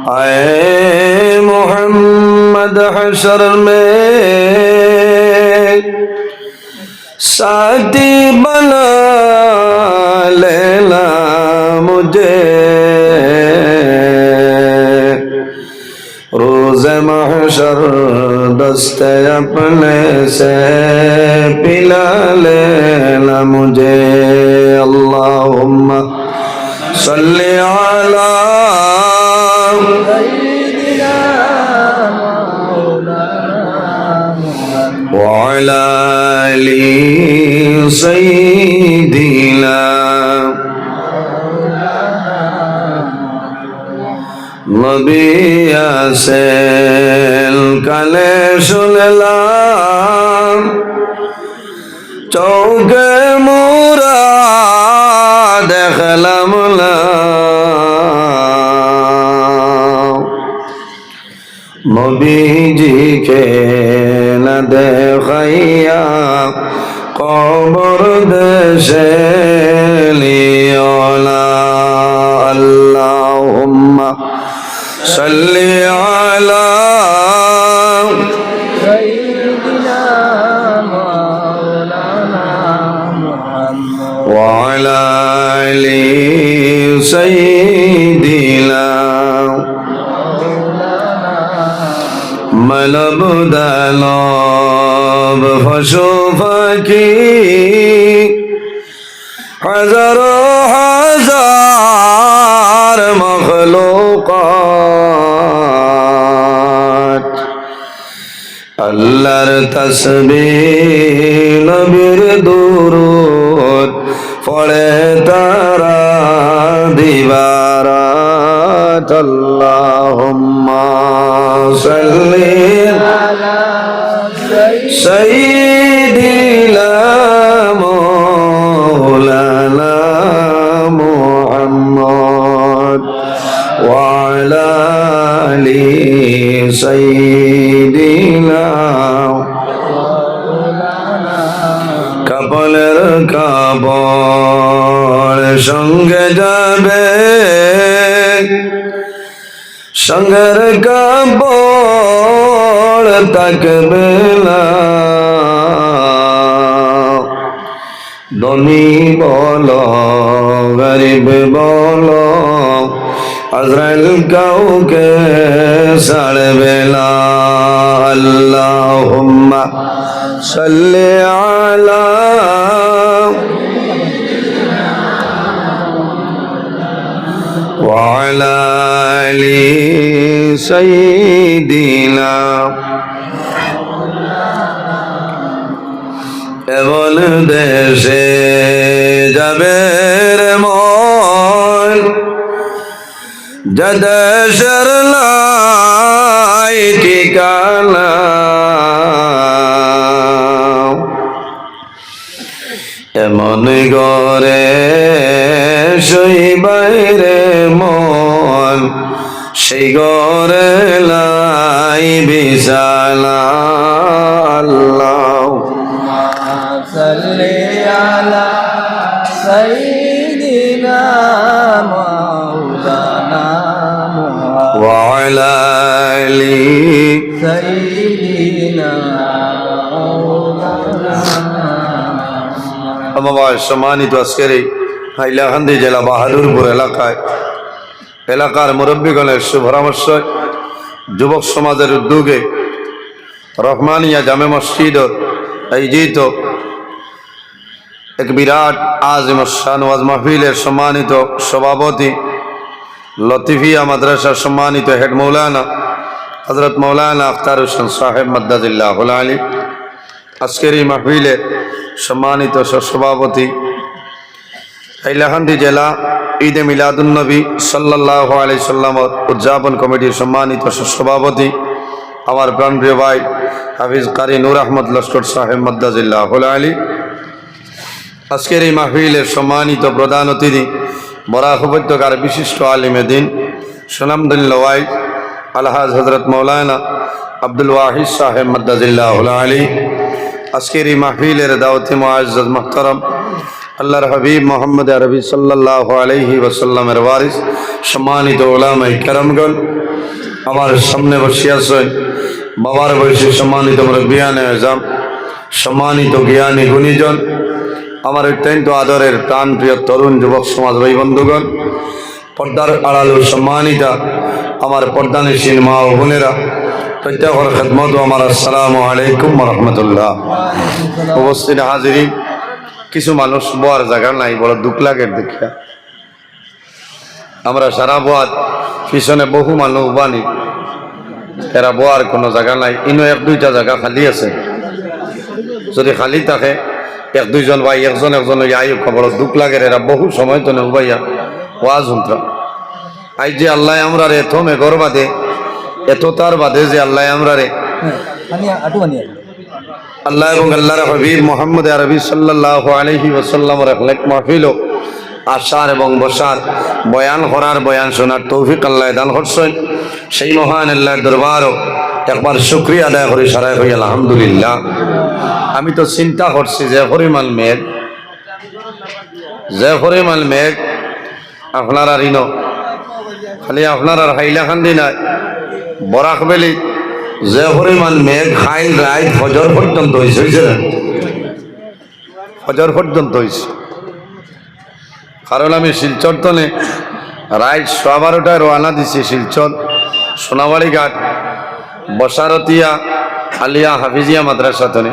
आए मोहम्मद हशर में साथी बना लेना मुझे, रोज़ महशर दस्ते अपने से पिला लेना मुझे। अल्लाहुम्मा सल्ली अला व अला आलि सय्यिदिना नबी আসেন কানে শুনলাম, চৌকে মোরা দেখলাম না, নবীজিকে না দেখাইয়া কবর দেশে লিও না। আল্লাহুম্মা সাল্লি আলা সাইয়্যিদিনা মাওলানা মুহাম্মদ ওয়া আলা আলি সাইয়্যিদিনা মানব দানব পশু পাখি হাজারো হাজার মখলুকাত আল্লাহর তাসবিহ নবীর দুরূদ পড়ে তারা দিবারাত। আল্লাহুম্মা সাল্লি আলা সাইয়্যিদিনা মাওলানা মুহাম্মদ ওয়া আলা আলি সাইয়্যিদিনা। কপালের কাপড় সঙ্গে যাবে, সঙ্গের কাপড় থাকবে না, ধনী বলো গরিব বলো আজরাইল কাউকে ছাড়বে না। আল্লাহুম্মা সাল্লি আলা ওয়া আলা আলি সাইয়্যিদিনা। এমন দেশে যাবে রে মন, যে দেশের নাই ঠিকানা, এমন ঘরে শোইবাইরে মন, সেই ঘরে লাই বিছানা। আল্লাহুম্মা সাল্লি আলা সাইয়্যিদিনা মাওলানা মুহাম্মদ ওয়া আলা আলি সাইয়্যিদিনা মাওলানা। সম্মানিত আজকের এই হাইলাকান্দি জেলা বাহাদুরপুর এলাকার মুরব্বীগণের সুপরামর্শ, যুবক সমাজের উদ্যোগে রহমানিয়া জামে মসজিদ আয়োজিত এক বিরাট আজিম শান ওয়াজ মাহফিলের সম্মানিত সভাপতি, লতিফিয়া মাদ্রাসার সম্মানিত হেড মৌলানা হযরত মৌলানা আখতার হোসেন সাহেব মাদ্দাজিল্লাহুল আলী, আজকের এই মাহফিলের সম্মানিত সভাপতি, হাইলাকান্দি জেলা ঈদে মিলাদুন্নবী সাল্লাল্লাহু আলাইহি সাল্লাম উদযাপন কমিটির সম্মানিত সভাপতি, আমার প্রাণপ্রিয় ভাই হাফিজ কারি নূর আহমদ লস্কর সাহেব মাদ্দাজিল্লাহুল আলী, আজকের এই মাহফিলের সম্মানিত প্রধান অতিথি বরাক উপত্যকার বিশিষ্ট আলিমে দিন সুনামদুল্লাহ ওয়াই আলহাজ হযরত মৌলানা আব্দুল ওয়াহিদ সাহেব মাদ্দাজিল্লাহুল আলী, আজকের এই মাহফিলের দাওয়াতি মুআজ্জাজ মুহতারাম আল্লাহর হাবিব মোহাম্মদ আরবি সাল্লাল্লাহু আলাইহি ওয়াসাল্লামের ওয়ারিস সম্মানিত উলামায়ে কেরামগণ, আমার সামনে বসে আছেন বাবার বয়সী সম্মানিত মুরব্বিয়ানে আজম, সম্মানিত জ্ঞানী গুণীজন, আমার অত্যন্ত আদরের প্রাণ প্রিয় তরুণ যুবক সমাজ ভাই বন্ধুগণ, পর্দার আড়াল সম্মানিতা আমার পর্দানিসীন মা ও বোনেরা, প্রত্যেকের খেদমত আমার আসসালামু আলাইকুম রহমতুল্লাহ। উপস্থিত হাজিরিন, কিছু মানুষ বোয়ার জায়গা নাই, বড় দুঃখ লাগে দেখিয়া। আমরা সারা বোয়ার পিছনে বহু মানুষ বানি, এরা বোয়ার কোনো জায়গা নাই। ইনো এক দুইটা জায়গা খালি আছে, যদি খালি থাকে এক দুইজন ভাই একজন আয়ুক, বড় দুঃখ লাগে। এরা বহু সময় তো নেবাইয়া ওয়াজ হুন্ত্রা। আজ যে আল্লাহ আমরা রে এত মেঘর বাদে, এত তার বাদে যে আল্লাহ আমরা রে আল্লাহ এবং আল্লাহর হাবিব মুহাম্মদ আরবি সাল্লাল্লাহু আলাইহি ওয়াসাল্লামের এক মাহফিল আশার এবং বসার বয়ান করার, বয়ান শোনার তৌফিক আল্লাহ দান করছেন। সেই মহান আল্লাহর দরবারও একবার শুকরিয়া আদায় করি সারাই হই আলহামদুলিল্লাহ। আমি তো চিন্তা করছি যে পরিমাণ মেঘ আপনার আর ইনো খালি আপনার আর হাইলাকান্দি নাই, বরাক বেলি যে পরিমাণ মেঘ খাইল রাত ফজর পর্যন্ত হয়েছে, ফজর পর্যন্ত হয়েছে। কারণ আমি শিলচর তনে রাত 12:15টায় রওনা দিছি। শিলচর সোনাবাড়ি ঘাট বসারতিয়া আলিয়া হাফিজিয়া মাদ্রাসা তনে।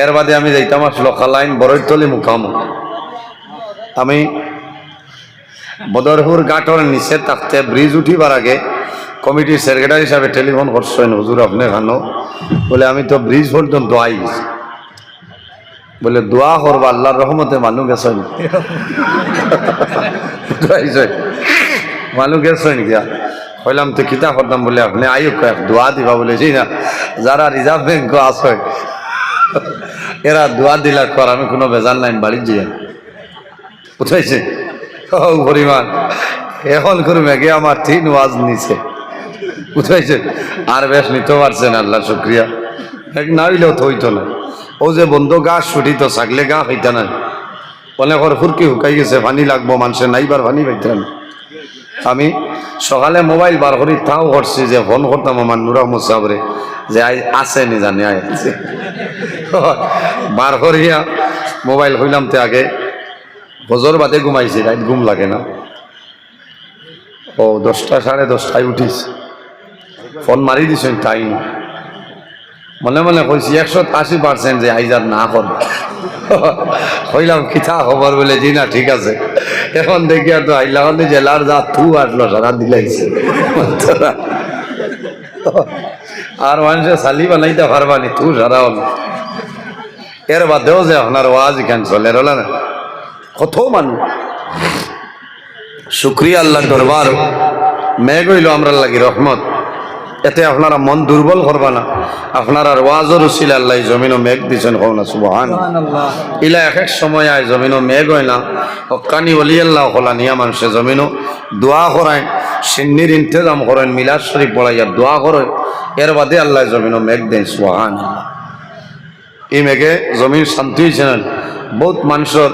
এর বাদে আমি যাইতাম আসলো খালাইন বরৈতলি মুকাম। আমি বদরপুর ঘাটর নিচে থাকতে ব্রিজ উঠিবার আগে কমিটির সেক্রেটারি হিসাবে টেলিফোন করছেন, হুজুর আপনি খানো বলে আমি তো ব্রিজ পর্যন্ত আই গেছি, বলে দোয়া করবো আল্লাহর রহমতে মানুষ গেছেন, মানুষ গেছেন গিয়া। হইলাম তো কিতা করতাম বলে আপনি আয়ুক দোয়া দিবা বলেছি না, যারা রিজার্ভ ব্যাংক আছে এরা দোয়া দিলা কর, আমি কোনো বেজার নাই বাড়ি যাই উঠাইছে পরিমাণ। এখন করে মেঘে আমার 3 ওয়াজ নিছে উঠাইছে, আর বেশ নিতে পারছেন, আল্লাহ শুক্রিয়া। না হইলেও তো হইতো না। ও যে বন্ধু গাছ ছুটিত ছাগলে গা হইতা না, অনেকর ফুরকি শুকাই গেছে, পানি লাগবো মানুষের নাইবার পানি পাইতেন। আমি সকালে মোবাইল বার করি তাও করছি যে ফোন করতাম আমার নুর আহমদ সাহরে যে আছে নি জানি আছে বার করিয়া মোবাইল হইলাম। তে আগে বজর বাদে ঘুমাইছি, রাত ঘুম লাগে না। ও 10টা 10:30টায় উঠিস, ফোন মারি দিছেন তাই মনে মনে কইছি 180% যে আইজার না কর হইলাম কিতা খবর বলে জি না ঠিক আছে। এখন দেখি তো আইলাম জেলার যা থু আসলো সারা দিলাইছে, আর মানুষের শালি বানাইতে পারবানি তু সারা হলো। এর বাদেও যে আপনার ওয়াজ এখান চলে রল না, কত মানুষ শুক্রিয়া আল্লাহ দরবার। মেঘ হইল আমরা লাগি রহমত, এতে আপনারা মন দুর্বল করবা না। আপনারা ওয়াজর উসিলা আল্লাহ জমিনও মেঘ দিছেন, হও না সুবহানাল্লাহ। ইলা এক সময় আয় জমিনও মেঘ হয় না, হক্কানি ওলি আল্লাহ হলা নিয়া মানুষে জমিনও দোয়া করায়, সিন্নির ইন্তজাম করেন, মিলাদ শরীফ পড়াইয়া দোয়া করেন, এর বাদে আল্লাহ জমিনও মেঘ দেন সুবহানাল্লাহ। এই মেঘে জমিন শান্তি হয়েছে না। বহুত মানুষের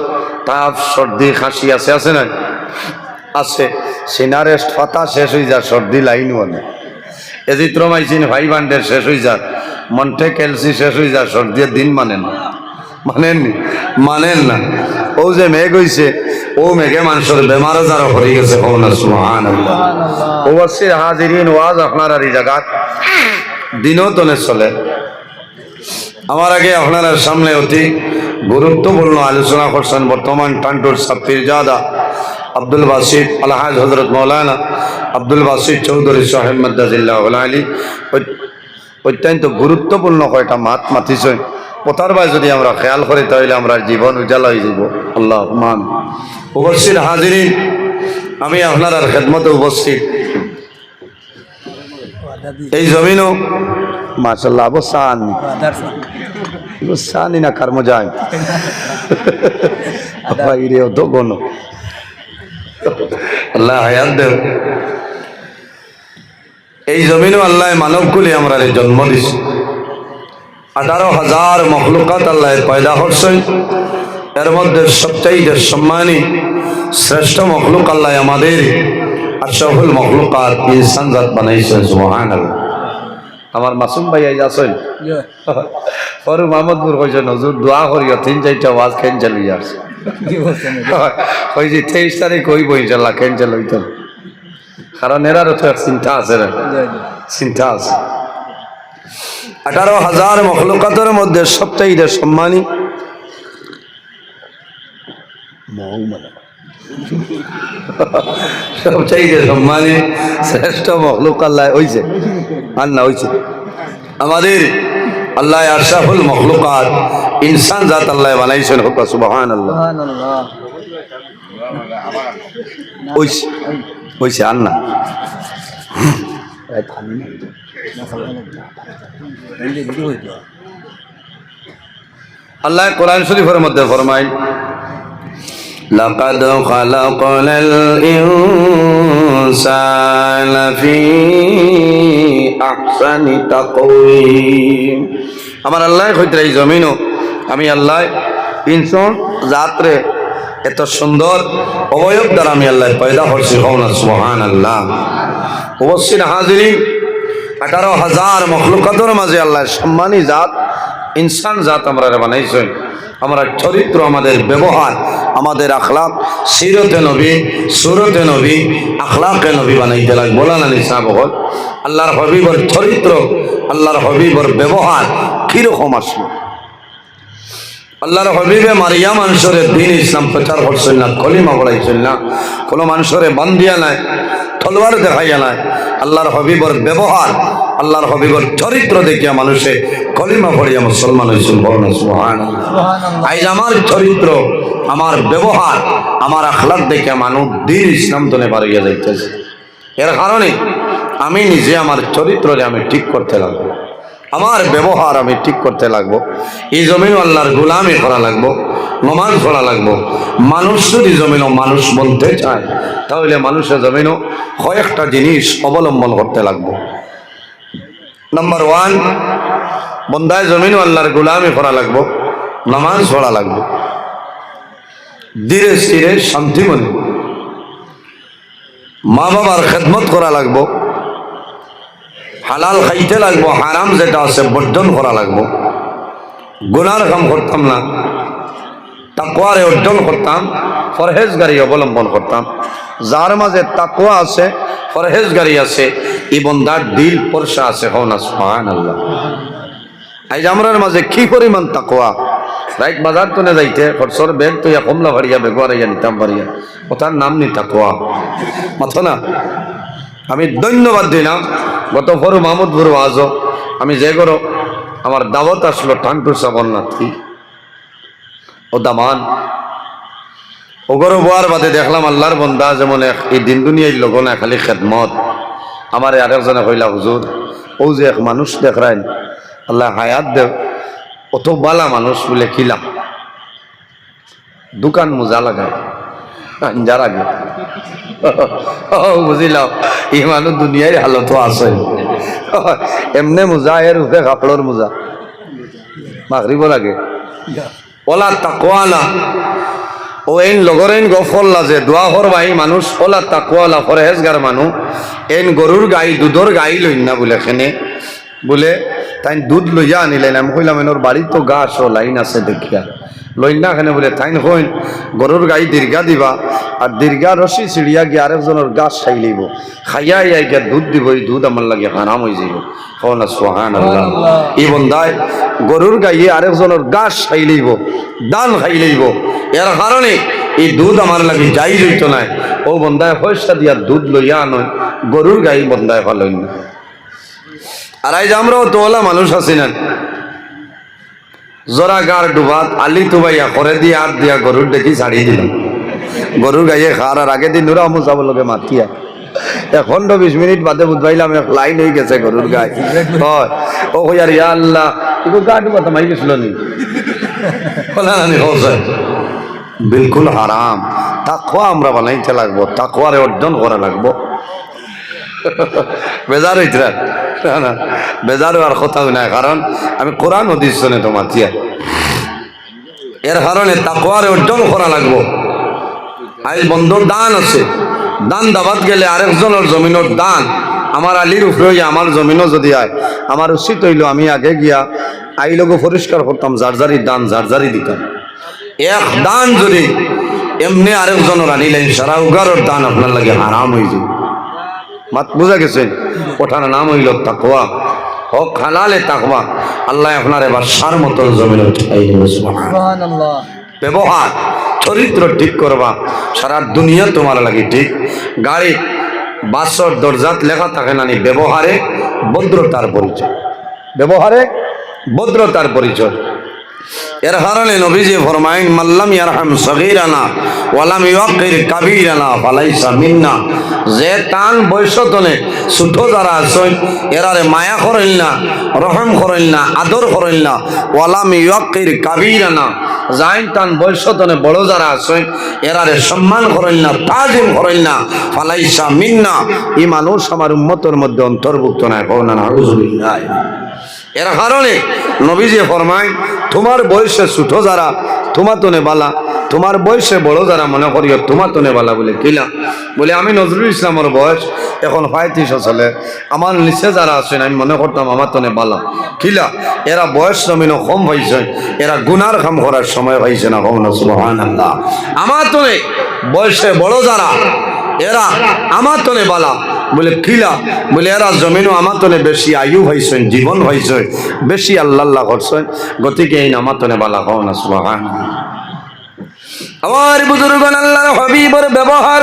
তাপ সর্দি খাসি আছে না, আছে সিনারেস্ট ফাতা শেষ হয়ে যায়, সর্দি লাইন বলে এজিত্রমাইসিন 500 শেষ হয়ে যায়, মন্টে ক্যালসি শেষ হয়ে যায়, সর্দির দিন মানেন না। ও যে মেঘ হয়েছে, ও মেঘে মানুষের বেমার আজার হয়ে গেছে, সুবহানাল্লাহ। ওয়াসির হাজিরিন, ওয়াজ আপনার আর এই জায়গা দিনও তনে চলে। আমার আগে আপনার সামনে অতি গুরুত্বপূর্ণ আলোচনা করছেন বর্তমান টান্টুর সাপ্তির জাদা আব্দুল বাসিত আলহাজ হজরত মৌলানা আব্দুল বাসিত চৌধুরী সাহেব মাদ্দাজিল্লাহ আলী। অত্যন্ত গুরুত্বপূর্ণ কয়টা মাত মাতিছেন, কথার বাই যদি আমরা খেয়াল করি তাহলে আমরা জীবন উজালা হয়ে যাব। আল্লাহ মান। উপস্থিত হাজিরিন, আমি আপনার খেদমতে উপস্থিত। এই জমিনও মাশাআল্লাহ অবসানি না কর্ম যায় রে তো গণ আল্লাহ হায়াত দেব। এই জমিনও আল্লাহ মানবকুলে আমরা জন্ম দিছি। 18,000 মখলুকাত আল্লাহ পয়দা করছেন, এর মধ্যে সবচাইতে সম্মানী শ্রেষ্ঠ মখলুক আল্লাহ আমাদের আশরাফুল মখলুকাত ইনসান জাত বানাইছেন সুবহানাল্লাহ। আমার মাসুম ভাই আইজ আছেন পরে মাহমুদপুর কইছেন হুজুর দোয়া করিও 3-4টা ওয়াজ ক্যান্সেল হয়ে আসছে ওই যে 23 তারিখ হইব ইনশাআল্লাহ ক্যান্সেল হইতো কারণ এরারও তো এক চিন্তা আছে না চিন্তা আছে 18,000 মখলুকাতের মধ্যে সবচাইতে সম্মানী সবচাইতে সম্মানী শ্রেষ্ঠ মখলুক আল্লাহ হইছে আর না হইছে আমাদের আল্লাহ আশরাফুল মখলুকাত ইনসান জাত আল্লাহ বানাইছেন হোক সুবহানাল্লাহ হইছে হইছে আর না আল্লাহ কোরআন শরীফের মধ্যে ফরমায় লাকাদ খালাকনাল ইনসানা ফি আহসানি তাকওয়িম আমার আল্লাহ কইতে এই জমিনও আমি আল্লাহ ইনসান জাতরে এত সুন্দর অবয়ব দ্বারা আমি আল্লাহ পয়দা করছি হওনা সুবহানাল্লাহ। অবশ্যই হাজিরিন 18,000 মখলুকাতের মাঝে আল্লাহ সম্মানী জাত ইনসান জাত আমরা বানাইছেন। আমরা চরিত্র আমাদের ব্যবহার আমাদের আখলাক সিরতে নবী সুরতে নবী আখলাকে নবী বানাইতে লাগে বলা না নিসা বল আল্লাহর হবিবর চরিত্র আল্লাহর হবিবর ব্যবহার কিরকম আসলো আল্লাহর হবিবে মারিয়া মানুষের দিন ইসলাম প্রচার করছেন না কলিমা পড়াইছেন না কোনো মানুষের বান্ধিয়া নাই তলোয়ার দেখাইয়া নাই আল্লাহর হবিবর ব্যবহার আল্লাহর হবিবর চরিত্র দেখিয়া মানুষে কলিমা পড়িয়া মুসলমান হয়েছেন বলেন সুবহানাল্লাহ। আজ আমার চরিত্র আমার ব্যবহার আমার আখলাক দেখিয়া মানুষ দিন ইসলাম তনে পারিয়া যাইতেছে। এর কারণে আমি নিজে আমার চরিত্রকে আমি ঠিক করতে লাগবো আমার ব্যবহার আমি ঠিক করতে লাগবো এই জমিন আল্লাহর গোলামি করা লাগবো নমাজ পড়া লাগবো মানুষ যদি জমিনও মানুষ বলতে চায় তাহলে মানুষের জমিনও কয়েকটা জিনিস অবলম্বন করতে লাগবো। নাম্বার 1 বন্দায় জমিনও আল্লাহর গোলামি করা লাগবো নমাজ পড়া লাগবো ধীরে স্থিরে শান্তি মনে মা বাবার খেদমত করা লাগবো হালাল খাইতে লাগবো হারাম যেটা আছে বর্জন করা লাগবো গুনার কাম করতাম না তাকওয়ারে অর্জন করতাম পরহেজগারি অবলম্বন করতাম যার মাঝে তাকওয়া আছে পরহেজগারি আছে এই বন্দার দিল পরশা আছে হওনা সুবহানাল্লাহ। আজ আমরার মাঝে কি পরিমাণ তাকওয়া রাইট বাজার তো যাইতে খরচর ব্যাগ তো কমলা ভারিয়া বেগুয়ারাইয়া নিতাম পারিয়া ওটার নাম নি তাকওয়া মাথো না। আমি ধন্যবাদ দিলাম গত ফরু মাহমুদপুর আজও আমি যে করো আমার দাওয়াত আসলো টান্টু সাবন্নাথী ও দামান ওগরো বোয়ার বাদে দেখলাম আল্লাহর বন্দা যেমন এই দিন দুনিয়ার লোক না খালি খেদমত আমার আরেকজনে কইলা হুজুর ও যে এক মানুষ দেখলেন আল্লাহ হায়াত দেব অত বালা মানুষ বলে কিলাম দোকান মোজা লাগায় যার আগে বুঝিলাম এই মানুষ দুনিয়ার হালত আছে এমনে মোজা এর উঠে কাপড়ের মোজা মাগরিব লাগে ওলা তাকওয়ালা ও এন লগর এন গফল্লা যে দোয়া করবাই মানুষ ওলা তাকওয়ালা পরহেজগার মানুষ এন গরুর গাই দুধর গাই লইন না বলে এখানে বলে তাই দুধ লইয়া আনিলেন আমি কইলাম এনোর বাড়ির তো গাছ ও লাইন আছে দেখিয়া লইন না এখানে বলে তাইন হইন গরুর গাই দীর্ঘা দিবা আর দীর্ঘা রশি ছিড়িয়া গিয়ে আরেকজনের গাছ খাই লইব খাইয়া ইয়া গিয়া দুধ দিব এই দুধ আমার লাগে হারাম হয়ে যাইব হন সুবহানাল্লাহ। এই বন্দায় গরুর গাইয়ে আরেকজনের গাছ খাই লইব দান খাই লইব এর কারণে এই দুধ আমার লাগে যাই যাইত না ও বন্দায় পয়সা দিয়া দুধ লইয়া আনয় গরুর গাই বন্দায় ভালোই না। আর আজ আমরাও তোলা মানুষ আছি না জোরা গার ডুবাত আলি তুবাইয়া করে দিয়ে আর দিয়া গরুর দেখি ছাড়িয়ে দিলাম গরুর গাইয়ে খার আর আগে দিন নুরা মুসাব লোকে মাতিয়া এখন তো 20 মিনিট বাদে বুঝবাইলাম এক লাইন হয়ে গেছে গরুর গায়ে হয় ও আর ইয়া আল্লাহ এগুলো গা ডুবা তো মাই গেছিল নি বিলকুল হারাম তাকওয়া আমরা বানাইতে লাগবো তাকওয়ারে অর্জন করা লাগবো বেজার হইতে না বেজার আর কথা নাই কারণ আমি কোরআন হাদিস শুনে তো মাতিয়া এর কারণে তাকওয়ারে অর্জন করা লাগবো আজ বন্ধুর দান আছে দান দাবাত গেলে আরেকজনের জমিনের দান আমার আলীর উপরে আমার জমিনও যদি আয়, আমার উচিত হইল আমি আগে গিয়া আইলগো পরিষ্কার করতাম, জারজারি দান জারজারি দিতাম। এক দান যদি এমনি আরেকজনের আনিলেন সারা উগারের দান আপনার লাগে হারাম হয়ে যায়। মাত বুঝা গেছেন? ওঠার নাম হইল তাকওয়া, হক হালালে তাকওয়া। আল্লাহ আপনার এবার সার মতন জমিন ব্যবহার চরিত্র ঠিক করবা, সারা দুনিয়া তোমার লাগে ঠিক। গাড়ি বাসর দরজাত লেখা থাকে নানি ব্যবহারে ভদ্রতার পরিচয়, ব্যবহারে ভদ্রতার পরিচয়। এর কারণে নবীজি ফরমাইন মাল্লাম ইয়ারহাম সগীরানা ওয়ালাম ইউকির কাবীরানা ফালাইসা মিন্না। যে টান বয়সতনে ছোট যারা আছেন এরারে মায়া করেন না, রহম করেন না, আদর করেন না। ওয়ালাম ইউকির কাবীরানা, যাইন টান বয়সতনে বড় যারা আছেন এরারে সম্মান করেন না, তাজিম করেন না। ফালাইসা মিন্না, এই মানুষ আমার উম্মতের মধ্যে অন্তর্ভুক্ত নয়। না নাউযুবিল্লাহ। এর কারণে নবীজি ফরমায় তোমার বয়সে ছোট যারা তোমার তনে বালা, তোমার বয়সে বড় যারা মনে করিও তোমার তনে বালা। বলে কিলা? বলে আমি নজরুল ইসলামের বয়স এখন 35 চলে, আমার নিচে যারা আছেন আমি মনে করতাম আমার তনে বালা। কিলা? এরা বয়স জমিনও কম হয়েছে, এরা গুনার কাম করার সময় হয়েছে না। কম না সুবহানাল্লাহ। আমার তনে বয়সে বড় যারা এরা আমার তনে বালা। বলে কিলা? বলে এরা জমিনও আমার তনে বেশি আয়ু হয়েছেন, জীবন হয়েছে, বেশি আল্লাহ করছেন, গতিকে এই আমার তনে বালা। কও না সুবহানাল্লাহ। আমার বুজুর্গণ, আল্লাহর হাবিবের ব্যবহার,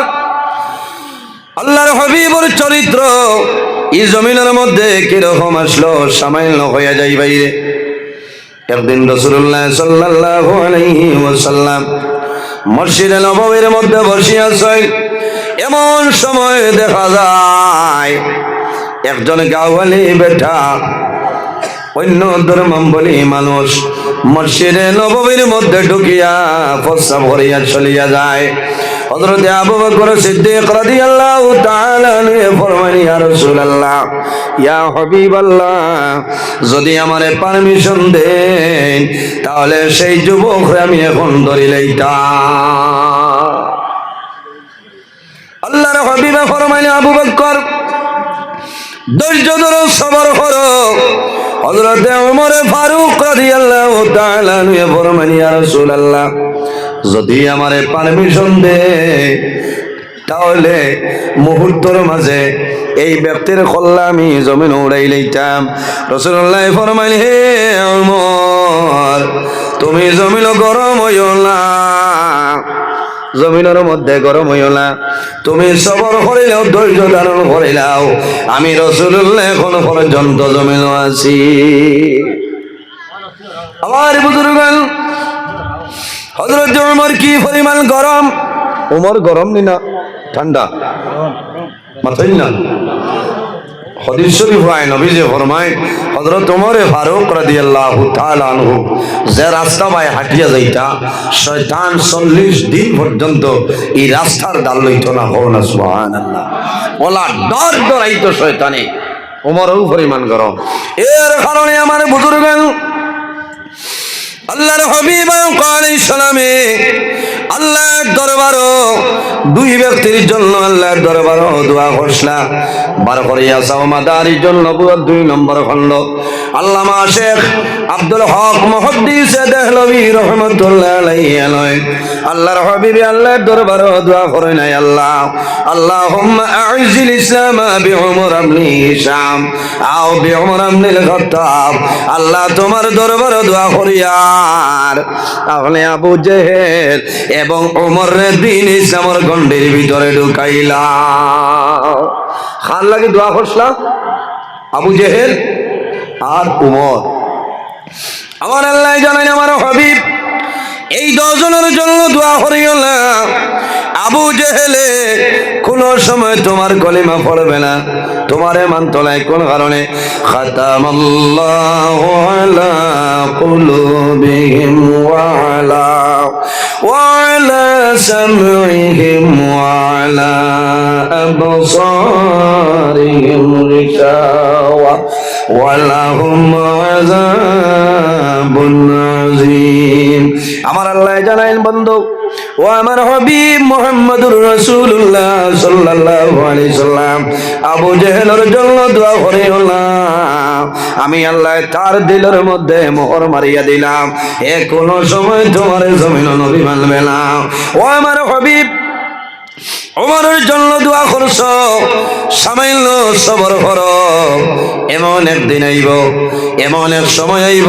আল্লাহর হাবিবের চরিত্র এই জমিনের মধ্যে কিরকম আসলো সামান্য হয়ে যায় বাইরে। একদিন রাসূলুল্লাহ সাল্লাল্লাহু আলাইহি ওয়াসাল্লাম মসজিদে নববীর মধ্যে বসে আছেন। এমন সময় দেখা যায় একজন গাওয়ালি বেটা অন্য ধর্মাবলী মানুষ মসজিদে নববীর মধ্যে ঢুকিয়া প্রস্রাব করিয়া চলিয়া যায়। হযরত আবু বকর সিদ্দিক রাদিয়াল্লাহু তাআলা আনহু ফরমান, ইয়া রাসূলুল্লাহ, ইয়া হাবিবাল্লাহ, যদি আমারে পারমিশন দেন তাহলে সেই যুবককে আমি এখন ধরে লইতাম। আল্লাহর হাবিব ফরমাইলেন, আবু বকর ধৈর্য ধরো, সবর করো। হযরত ওমর ফারুক রাদিয়াল্লাহু তাআলা আনহু ফরমাইলেন, ইয়া রাসূলুল্লাহ, যদি আমারে পারমিশন দে তাহলে মুহূর্তের মাঝে এই ব্যক্তির কল্লা আমি জমিন উড়াই লইতাম। রাসূলুল্লাহ ফরমাইলেন, হে ওমর, তুমি জমিন গরম হইও না, জমিনের মধ্যে গরম হইও না, তুমি সবর করিলাও, ধৈর্য ধারণ করিলাও, আমি রাসূলুল্লাহ এখন পর্যন্ত জমিন আছি। আমার বুজুর্গান, হযরত ওমর কি পরিমাণ গরম! ওমর গরম নি না ঠান্ডা মাথায় না। হাদিস শরীফ হয় নবীজি ফরমায়, হযরত ওমর ফারুক রাদিয়াল্লাহু তাআলা আনহু যে রাস্তা বাই হাঁটিয়া যাইতা শয়তান 40 দিন পর্যন্ত এই রাস্তার ডাল লইতো না। হও না সুবহানাল্লাহ। ওলা ডর ডরাইতো শয়তানে, ওমরও পরিমাণ গরম। এর কারণে আমার বুজুর্গান, আল্লাহর হাবিব আলাইহিস সালামে আল্লাহর দরবারও দুই ব্যক্তির জন্য আল্লাহর দরবারও দোয়া করছলা। বার করিয়া চাও মাদারিজুন নবুওয়াত 2 নম্বর খণ্ড আল্লামা শেখ আব্দুল হক মুহাদ্দিস দেহলভী রাহমাতুল্লাহ আলাইহি আল্লাহর হাবিব আল্লাহর দরবারও দোয়া করে নাই, আল্লাহ আল্লাহুম্মা আ'ইজিল ইসলাম বিউমর ইবনে হিশাম আও বিউমর ইবনে আল-খাত্তাব। আল্লাহ তোমার দরবারও দোয়া করিয়ার আপনি আবু জেহেল এবং ওমরের দিন ইসলামের গণ্ডির ভিতরে ঢুকাইলা। খান লাগে দোয়া করছলা আবু জেহেল আর ওমর। আমার আল্লাহ জানেন আমার হাবিব এই 10 জনের জন্য দোয়া করিও না। আবু জেহেলে কোন সময় তোমার কলিমা পড়বে না, তোমারে মানত নাই। কোন কারণে? খাতামাল্লাহু আলা কুলুবিহিম ওয়া আলা সামইহিম ওয়া আলা আবসারিহিম গিশাওয়া ওয়া লাহুম আযাবুন আযীম। আমার আল্লাহ জানাইন বন্ধু ও আমার হাবিব মুহাম্মদুর রাসূলুল্লাহ সাল্লাল্লাহু আলাইহি সাল্লাম আবু জেহেলের জন্য দোয়া করিও না। আমি আল্লাহ তার দিলের মধ্যে মোহর মারিয়া দিলাম, এ কোন সময় তোমার জমিন নবী মানবে না। ও আমার হাবিব ওমরের জন্য দোয়া করছো, সামান্য সবর করো, এমন একদিন আইব, এমন এক সময় আইব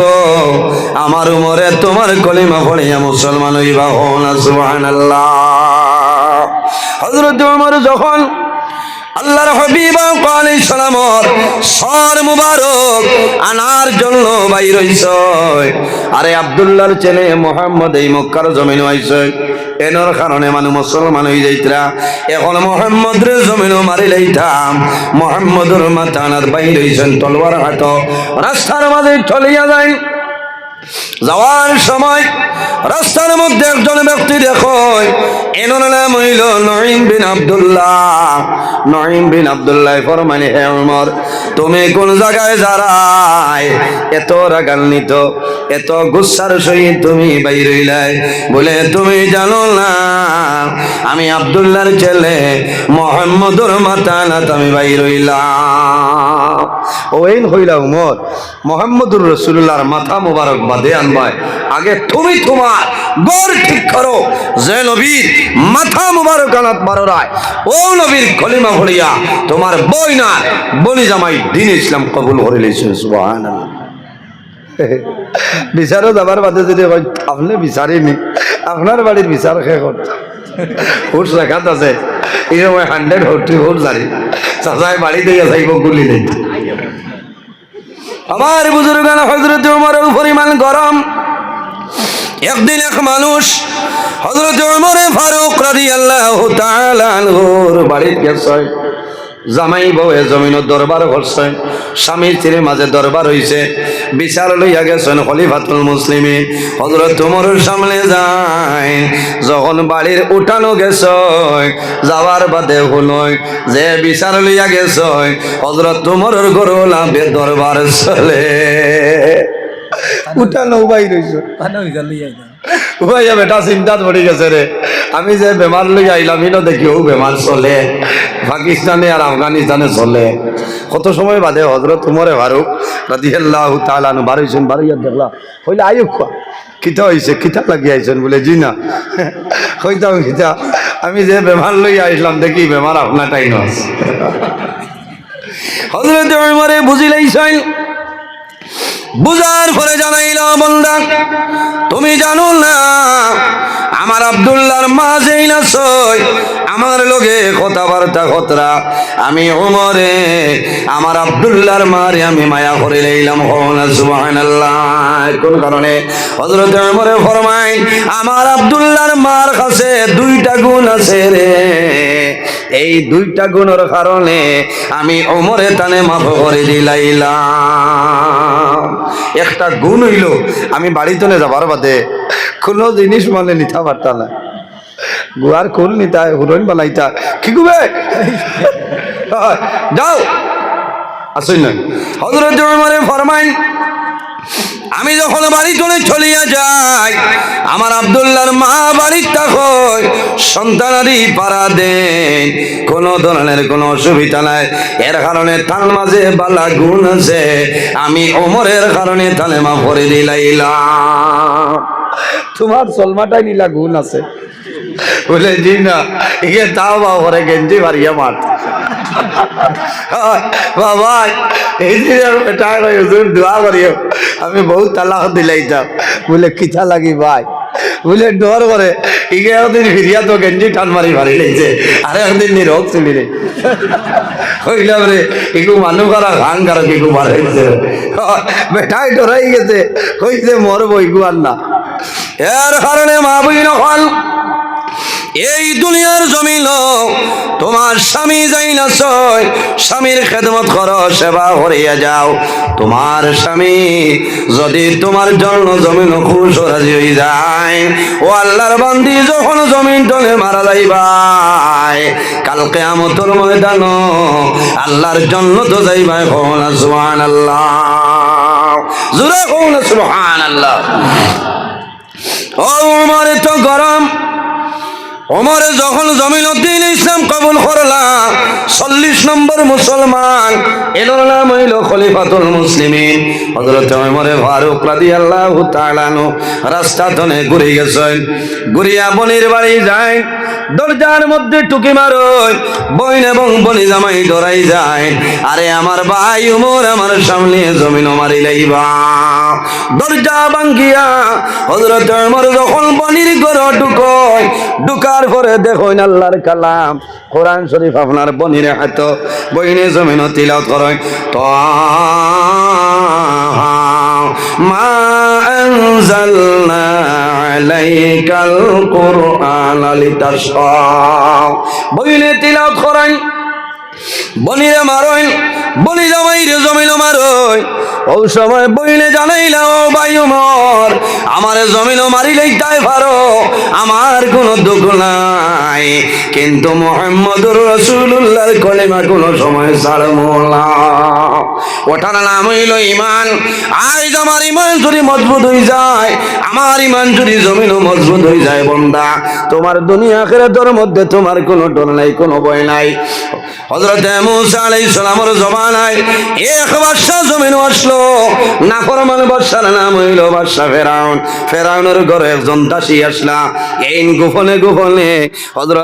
আমার উমরে তোমার কলিমা পড়িয়া মুসলমান হইবা। না সুবহানাল্লাহ। হযরত ওমর যখন আল্লাহর হাবিব আলাইহিস সালামর সর মুবারক আনার জন্য বাইর হইছে, আরে আব্দুল্লাহর ছেলে মুহাম্মদ এই মক্কার জমিনে আইছে, এনর কারণে মানুষ মুসলমান হয়ে যাইতরা। এখন মুহাম্মদের জমিনও মারি লাইতাম, মুহাম্মদের মাথা আনার বাইর হইছেন তলোয়ার হাত, রাস্তার মাঝে চলিয়া যায়। যাওয়ার সময় রাস্তার মধ্যে একজন ব্যক্তি দেখো, এনার নাম হইল নঈম বিন আব্দুল্লাহ। নঈম বিন আব্দুল্লাহ ফরমানে, হে ওমর তুমি কোন জায়গায় যারাই এত রাগান্বিত, এত গুসার সহিত তুমি বাইর হইলাই? বলে তুমি জানো না আমি আব্দুল্লাহর ছেলে মুহাম্মদুর মাথা নাত আমি বাইর হইলাম। ওইন হইলা উমর মুহাম্মদুর রাসূলুল্লাহর মাথা মুবারক বাদে আনবাই, আগে তুমি তোমার গড় ঠিক করো যে নবীর মাথা মুবারক আনাত বারোরায় ও নবীর কলিমা ভরিয়া তোমার বই না বনি জামাই দিন ইসলাম কবুল করে লইছে। সুবহানাল্লাহ। বিচারও যাবার বাদে যদি আপনি বিচারিনি আপনার বাড়ির বিচার শেষ করতে হুট রেখাত আছে, এই সময় 100 হুট জারি চাচাই বাড়ি দিয়ে যাইব গুলি নেই। আমার বুজুর্গান হযরত ওমরের পরিমাণ গরম। একদিন এক মানুষ হযরত ওমর ফারুক রাদিয়াল্লাহু তাআলা আনহুর বাড়িতে গেছে, জামাই বউয়ে জমিনের দরবার করছে, স্বামী স্ত্রীর মাঝে দরবার হইছে, বিচার লইয়া গেছেন খলিফাতুল মুসলিমিন হযরত ওমরের সামনে যায়। যখন বাড়ির উঠানো গেছে যাওয়ার বাদে হলো যে বিচার লইয়া গেছে হযরত ওমরের গরলা দরবার চলে উঠানো উবাই রইছে। ভাইয়া বেটা চিন্তাত পড়ি গেছে রে, আমি যে বেমার লই আইলাম ইনো দেখি ও বেমার চলে, পাকিস্তানে আর আফগানিস্তানে চলে। কত সময় বাদে হযরত ওমর ফারুক রাদিয়াল্লাহু তাআলা আনহু বাড়াইছেন, বাড়াইয়া দেখলা হইলে আয়ুব কিতা হইছে, কিতা লাগি আইছেন? বলে জি না। কইতাম কিতা? আমি যে বেমার লই আইলাম দেখি বেমার আপনারটাই না। হযরত ওমরে বুঝিলাইছেন, বুঝার পরে জানাইল, বন্দা তুমি জানো না আমার আব্দুল্লাহর মা যেই না সই আমার লগে কথাবার্তা খতরা, আমি ওমরে আমার আব্দুল্লাহর মারে আমি মায়া করে লইলাম। সুবহানাল্লাহ। কোন কারণে? হযরত ওমরে ফরমায় আমার আব্দুল্লাহর মার কাছে 2টা গুণ আছে রে, এই 2টা গুণের কারণে আমি ওমরে তানে মাফ করে দিলাইলাম। একটা গুণ হইল আমি বাড়িতে যাবার বাদে কোনো জিনিস মানে নিতে পারতাম না, গুয়ার খুল নিতা হুরন বানাইতা কি গুবে যাও আসুন না। হযরত ওমরে ফরমাইন আমি যখন বাড়ি চলিয়া যাই আমার আব্দুল্লাহর মা বাড়ির থাকয় সন্তানারি পাড়া দেন, কোনো ধরনের কোনো অসুবিধা নাই। এর কারণে তার মাঝে বালা গুণ আছে, আমি ওমরের কারণে তালে মা ভরে দিলাইলাম। তোমার সলমাটাই নীলা গুণ আছে? বলে জি না, ইয়ে তাও বা ভরে গেঞ্জি মারিয়া মার বাবা এই যে বেটা হুজুর দোয়া করিও আমি বহুত তালাক দিলাইতাম। বলে কিতা লাগি ভাই? বলে ডর করে ইগে একদিন ফিরিয়া তো গেঞ্জি টান মারি মারি লাইছে, আরে একদিন নিরোগ চলি রে হইলাম রে একটু মানুষ করা গান কারো কেউ মারাইছে বেটাই ডরাই গেছে, হইছে মরবো ইগু আর না। এর কারণে মা বইন হল এই দুনিয়ার জমিন তোমার স্বামী যাই না ছয়, স্বামীর খেদমত করো, সেবা করিয়া যাও। তোমার স্বামী যদি তোমার জন্য জমিন খুশ রাজি হয়ে যায়, ও আল্লাহর বান্দি যখন জমিন টলে মারা যাইবাই কাল কিয়ামতের ময়দান আল্লাহর জন্য তো যাইবাই। কওনা সুবহানাল্লাহ, জোরে কওনা সুবহানাল্লাহ। ও ওমর তো গরম ওমরে যখন জমিন উদ্দিন ইসলাম কবুল করলা 40 নম্বর মুসলমান এর নাম হইল খলিফাতুল মুসলিমিন হযরত ওমর ফারুক রাদিয়াল্লাহু তাআলা আনহু রাস্তা ধনে ঘুরে গেছেন ঘুরিয়া বনির বাড়ি যায় দরজার মধ্যে টুকি মারোয় বইন এবং বনি জামাই ডরাই যায় আরে আমার ভাই ওমর আমার সামনে জমিন মারি লাইবা দরজা ভাঙ্গিয়া হযরত ওমর যখন বনির ঘর ঢুকয় ঢুকার পরে দেখুন আল্লাহর কালাম কোরআন শরীফ আপনার বনির হাত বইনে জমিন তিলাওয়াত করেন তো মা আনজালনা আলাইকাল কুরআনা লিতাশকা বইনে তিলাওয়াত করেন বনিরে মারোন বনি জামাইরে জমিন মারোয় ও সময় বইলে জানাইলা ও ভাই ওমর আমার জমিন মারিলেই তাই পারো আমার কোনো দুঃখ নাই কিন্তু মুহাম্মদুর রাসূলুল্লাহর কলেমা কোনো সময় ছাড়বো না ওটার নাম হইল ঈমান আজ আমার ঈমান যদি মজবুত হয়ে যায় আমার ঈমান যদি জমিনও মজবুত হয়ে যায় বান্দা তোমার দুনিয়া আখিরাতের মধ্যে তোমার কোনো ডর নাই কোনো ভয় নাই হযরত মুসা আলাইহিস সালামের জমানায় এক বাদশা জমিন আসলো নাফরমান বাদশার নাম হইল বাদশা ফেরাউন ফেরাউনের ঘরে একজন দাসী আসলা এই গোপনে গোপনে হযরত